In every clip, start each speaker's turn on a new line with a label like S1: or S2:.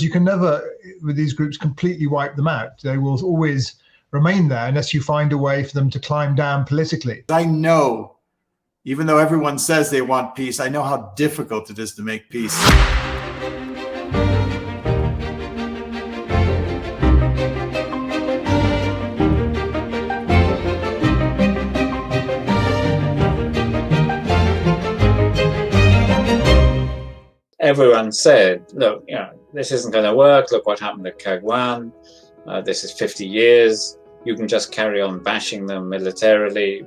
S1: You can never, with these groups, completely wipe them out. They will always remain there unless you find a way for them to climb down politically.
S2: I know, even though everyone says they want peace, I know how difficult it is to make peace.
S3: Everyone said, look, this isn't going to work. Look what happened to Kagwan. This is 50 years. You can just carry on bashing them militarily.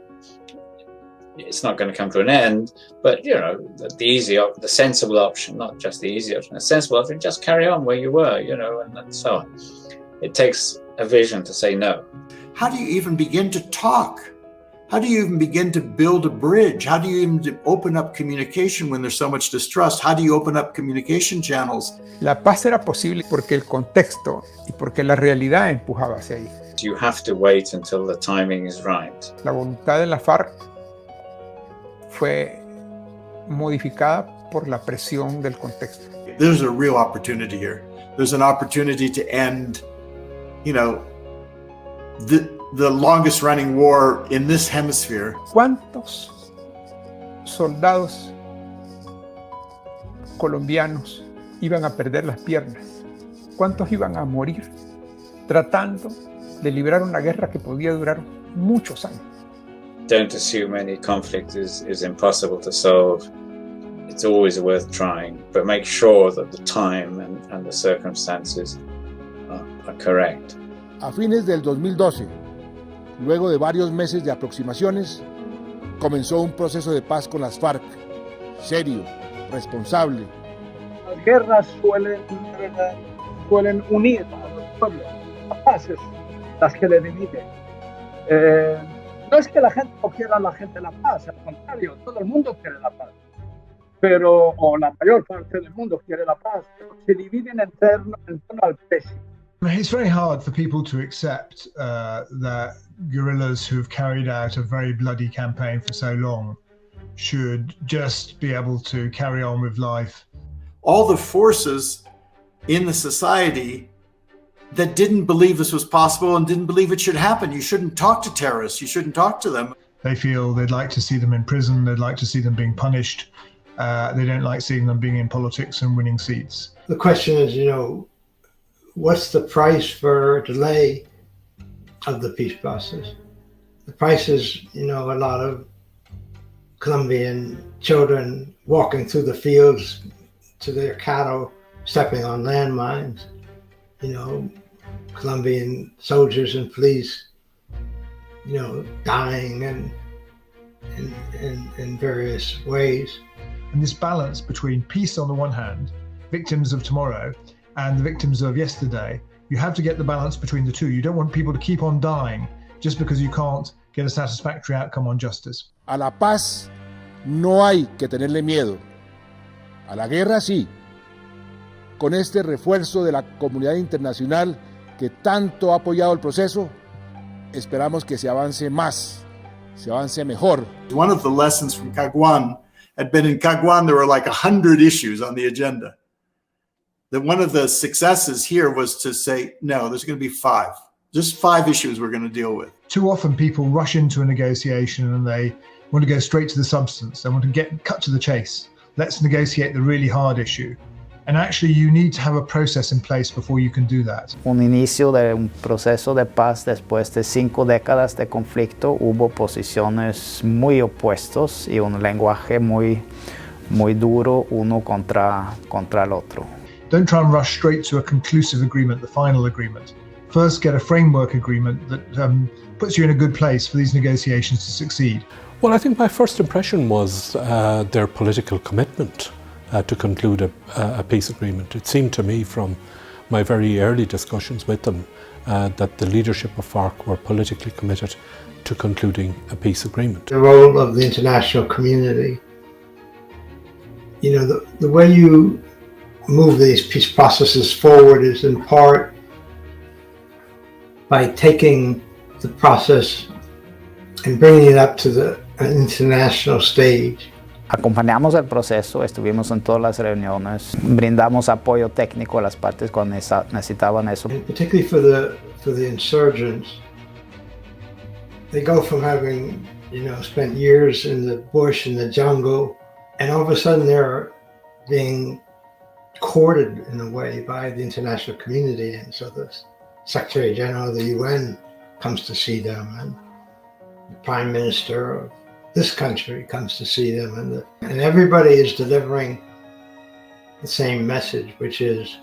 S3: It's not going to come to an end. But, the sensible option, not just the easy option, the sensible option, just carry on where you were, and so on. It takes a vision to say no.
S2: How do you even begin to talk? How do you even begin to build a bridge? How do you even open up communication when there's so much distrust? How do you open up communication channels?
S4: La paz era posible porque el contexto y porque la realidad empujaba hacia ahí.
S3: You have to wait until the timing is right.
S4: La voluntad de la FARC fue modificada por la presión del contexto.
S2: There's a real opportunity here. There's an opportunity to end, the longest running war in this hemisphere.
S4: ¿Cuántos soldados colombianos iban a perder las piernas? ¿Cuántos iban a morir tratando de librar una guerra que podía durar muchos años?
S3: Don't assume any conflict is impossible to solve. It's always worth trying, but make sure that the time and the circumstances are correct.
S5: A fines del 2012, luego de varios meses de aproximaciones, comenzó un proceso de paz con las FARC, serio, responsable.
S6: Las guerras suelen unir a los pueblos, las paz es las que le dividen. No es que la gente no quiera la paz, al contrario, todo el mundo quiere la paz. O la mayor parte del mundo quiere la paz, pero se dividen en torno al precio.
S1: It's very hard for people to accept that guerrillas who have carried out a very bloody campaign for so long should just be able to carry on with life.
S2: All the forces in the society that didn't believe this was possible and didn't believe it should happen. You shouldn't talk to terrorists. You shouldn't talk to them.
S1: They feel they'd like to see them in prison. They'd like to see them being punished. They don't like seeing them being in politics and winning seats.
S7: The question is, what's the price for delay of the peace process? The price is, a lot of Colombian children walking through the fields to their cattle, stepping on landmines, Colombian soldiers and police, dying in various ways.
S1: And this balance between peace on the one hand, victims of tomorrow, and the victims of yesterday, you have to get the balance between the two. You don't want people to keep on dying just because you can't get a satisfactory outcome on justice.
S5: A la paz no hay que tenerle miedo. A la guerra sí. Con este refuerzo de la comunidad internacional que tanto ha apoyado el proceso, esperamos que se avance más, se avance mejor.
S2: One of the lessons from Kagwan had been in Kagwan, there were like 100 issues on the agenda. That one of the successes here was to say, no, there's going to be 5. Just 5 issues we're going to deal with.
S1: Too often people rush into a negotiation and they want to go straight to the substance. They want to cut to the chase. Let's negotiate the really hard issue. And actually you need to have a process in place before you can do that.
S8: Un inicio de un proceso de paz después de 5 décadas de conflicto, hubo posiciones muy opuestos y un lenguaje muy duro uno contra el otro.
S1: Don't try and rush straight to a conclusive agreement, the final agreement. First, get a framework agreement that puts you in a good place for these negotiations to succeed.
S9: Well, I think my first impression was their political commitment to conclude a peace agreement. It seemed to me from my very early discussions with them that the leadership of FARC were politically committed to concluding a peace agreement.
S7: The role of the international community, the way you move these peace processes forward is in part by taking the process and bringing it up to the international stage
S8: Acompañamos el proceso, estuvimos en todas las reuniones, brindamos apoyo técnico a las partes cuando necesitaban eso.
S7: And particularly for the insurgents, they go from having, spent years in the bush, in the jungle, and all of a sudden they're being courted in a way by the international community. And so the Secretary General of the UN comes to see them, and the Prime Minister of this country comes to see them, and everybody is delivering the same message, which is,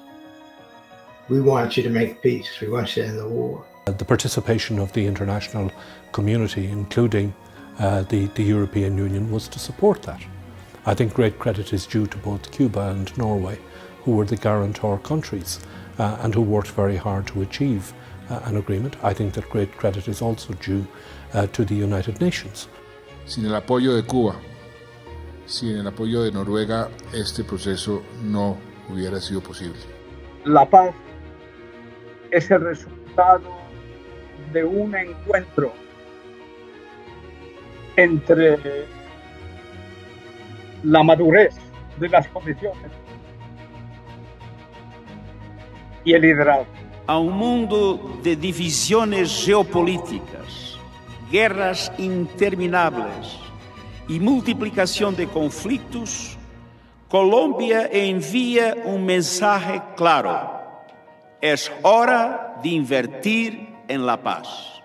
S7: we want you to make peace, we want you to end the war.
S9: The participation of the international community, including the European Union, was to support that. I think great credit is due to both Cuba and Norway, who were the guarantor countries and who worked very hard to achieve an agreement. I think that great credit is also due to the United Nations.
S5: Sin el apoyo de Cuba, sin el apoyo de Noruega, este proceso no hubiera sido posible.
S6: La paz es el resultado de un encuentro entre la madurez de las condiciones y el liderazgo.
S10: A un mundo de divisiones geopolíticas, guerras interminables y multiplicación de conflictos, Colombia envía un mensaje claro: es hora de invertir en la paz.